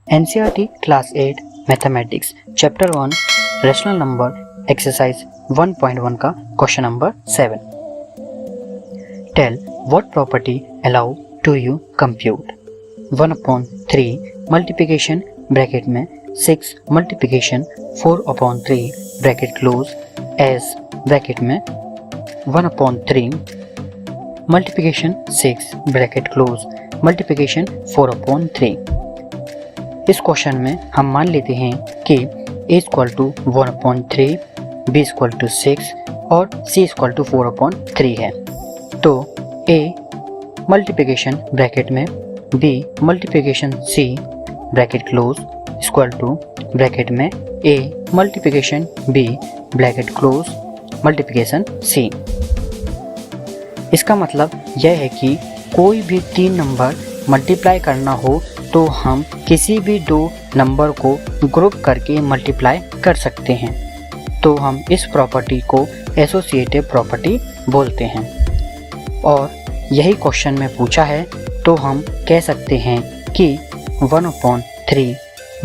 NCERT Class 8 Mathematics Chapter 1 Rational Number Exercise 1.1 का question number 7. Tell what property allow to you compute 1/3 multiplication bracket में 6 multiplication 4/3 bracket close as bracket में 1/3 multiplication 6 bracket close multiplication 4/3. इस question में हम मान लेते हैं कि a equal to 1/3, b equal to 6 और c इक्वल टू 4/3 है. तो a मल्टीप्लिकेशन ब्रैकेट में b multiplication c bracket close equal to bracket में a multiplication b bracket close multiplication c. इसका मतलब यह है कि कोई भी 3 नंबर मल्टीप्लाई करना हो तो हम किसी भी 2 नंबर को ग्रुप करके मल्टीप्लाई कर सकते हैं. तो हम इस प्रॉपर्टी को एसोसिएटिव प्रॉपर्टी बोलते हैं. और यही क्वेश्चन में पूछा है तो हम कह सकते हैं कि 1/3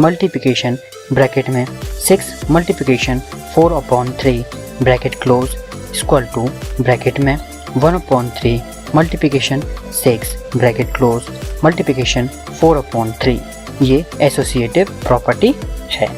मल्टीप्लिकेशन ब्रैकेट में 6 multiplication 4/3 bracket close equal to bracket में 1/3 मल्टीप्लिकेशन 6 ब्रैकेट क्लोज मल्टीप्लिकेशन 4/3. ये एसोसिएटिव प्रॉपर्टी है.